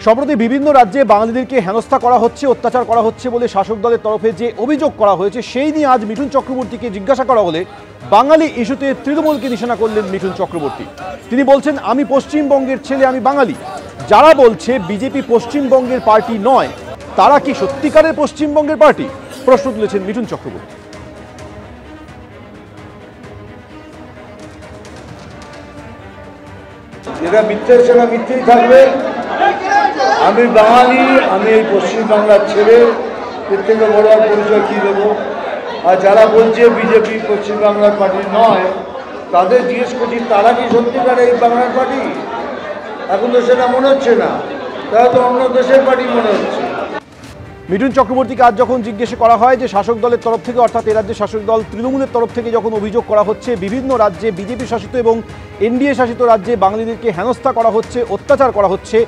সম্প্রতি বিভিন্ন রাজ্যে বাঙালিদেরকে হেনস্থা করা হচ্ছে, অত্যাচার করা হচ্ছে বলে শাসক দলের তরফে যে অভিযোগ করা হয়েছে সেই নিয়ে আজ মিঠুন চক্রবর্তীকে জিজ্ঞাসা করা হলে বাঙালি ইস্যুতে তৃণমূলকে নিশানা করলেন মিঠুন চক্রবর্তী। তিনি বলছেন, আমি পশ্চিমবঙ্গের ছেলে, আমি বাঙালি। যারা বলছে বিজেপি পশ্চিমবঙ্গের পার্টি নয়, তারা কি সত্যিকারের পশ্চিমবঙ্গের পার্টি? প্রশ্ন তুলেছেন মিঠুন চক্রবর্তী। যেটা মিথ্যে সেটা মিথ্যেই থাকবে। আমি বাঙালি, আমি এই পশ্চিমবাংলার ছেলে, এর থেকে বড় আর পরিচয় কী দেবো? আর যারা বলছে বিজেপি পশ্চিমবাংলার পার্টি নয়, তাদের জিজ্ঞেস করছি তারা কি সত্যিকার এই বাংলার পার্টি? এখন তো সেটা মনে হচ্ছে না, তারা তো অন্য দেশের পার্টি মনে হচ্ছে। মিঠুন চক্রবর্তীকে আজ যখন জিজ্ঞেস করা হয় যে শাসক দলের তরফ থেকে, অর্থাৎ এ রাজ্যের শাসক দল তৃণমূলের তরফ থেকে যখন অভিযোগ করা হচ্ছে বিভিন্ন রাজ্যে বিজেপি শাসিত এবং এনডিএ শাসিত রাজ্যে বাঙালিদেরকে হেনস্থা করা হচ্ছে, অত্যাচার করা হচ্ছে,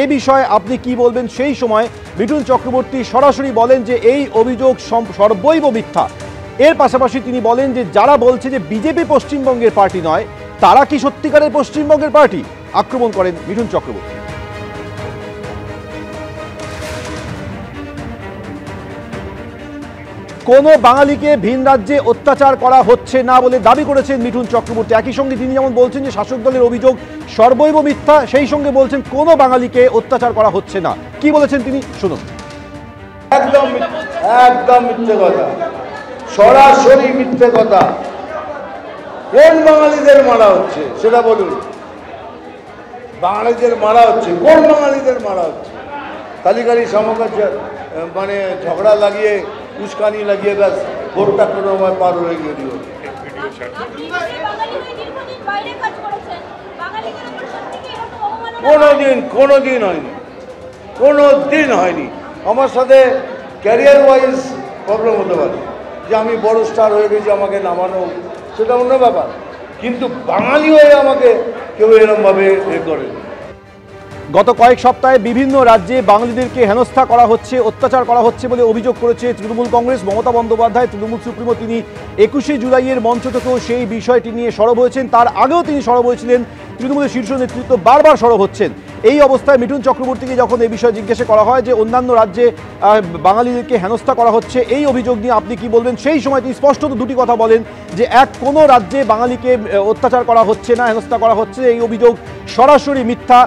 এ বিষয়ে আপনি কি বলবেন? সেই সময় মিঠুন চক্রবর্তী সরাসরি বলেন যে এই অভিযোগ সর্বৈব মিথ্যা। এর পাশাপাশি তিনি বলেন যে যারা বলছে যে বিজেপি পশ্চিমবঙ্গের পার্টি নয়, তারা কি সত্যিকারের পশ্চিমবঙ্গের পার্টি? আক্রমণ করেন মিঠুন চক্রবর্তী। কোনো বাঙালিকে ভিন রাজ্যে অত্যাচার করা হচ্ছে না বলে দাবি করেছেন মিঠুন চক্রবর্তী। একই সঙ্গে তিনি যেমন বলছেন যে শাসক দলের অভিযোগ সর্বৈব মিথ্যা, সেই সঙ্গে বলছেন কোনো বাঙালিকে অত্যাচার করা হচ্ছে না। কি বলেছেন তিনি, শুনুন। একদম একদম মিথ্যে কথা, সরাসরি মিথ্যে কথা। কোন বাঙালিদের মারা হচ্ছে সেটা বলুন। বাঙালিদের মারা হচ্ছে, কোন বাঙালিদের মারা হচ্ছে? তালিকারি সমকাজ মানে ঝগড়া লাগিয়ে, উস্কানি লাগিয়ে ব্যাস ভোটটা কোনো পার হয়ে গিয়ে দিল। কোনোদিন হয়নি, কোনোদিন হয়নি। আমার সাথে ক্যারিয়ার ওয়াইজ প্রবলেম হতে পারে, যে আমি বড় স্টার হয়ে গেছি, আমাকে নামানো, সেটা অন্য ব্যাপার। কিন্তু বাঙালি হয়ে আমাকে কেউ এরকমভাবে করে। গত কয়েক সপ্তাহে বিভিন্ন রাজ্যে বাঙালিদেরকে হেনস্থা করা হচ্ছে, অত্যাচার করা হচ্ছে বলে অভিযোগ করেছে তৃণমূল কংগ্রেস। মমতা বন্দ্যোপাধ্যায়, তৃণমূল সুপ্রিমো, তিনি 21শে জুলাইয়ের মঞ্চ থেকেও সেই বিষয়টি নিয়ে সরব হয়েছেন। তার আগেও তিনি সরব হয়েছিলেন, তৃণমূলের শীর্ষ নেতৃত্ব বারবার সরব হচ্ছেন। এই অবস্থায় মিঠুন চক্রবর্তীকে যখন এই বিষয়ে জিজ্ঞাসা করা হয় যে অন্যান্য রাজ্যে বাঙালিদেরকে হেনস্থা করা হচ্ছে, এই অভিযোগ নিয়ে আপনি কি বলবেন, সেই সময় তিনি স্পষ্টত দুটি কথা বলেন যে কোনো রাজ্যে বাঙালিকে অত্যাচার করা হচ্ছে না, হেনস্থা করা হচ্ছে, এই অভিযোগ সরাসরি মিথ্যা,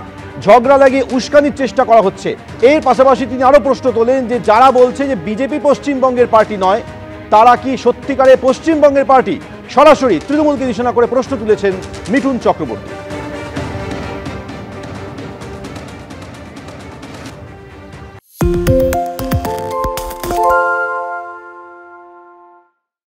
ঝগড়া লাগিয়ে উস্কানির চেষ্টা করা হচ্ছে। এর পাশাপাশি তিনি আরও প্রশ্ন তোলেন যে যারা বলছে যে বিজেপি পশ্চিমবঙ্গের পার্টি নয়, তারা কি সত্যিকারে পশ্চিমবঙ্গের পার্টি? সরাসরি তৃণমূলকে নিশানা করে প্রশ্ন তুলেছেন মিঠুন চক্রবর্তী।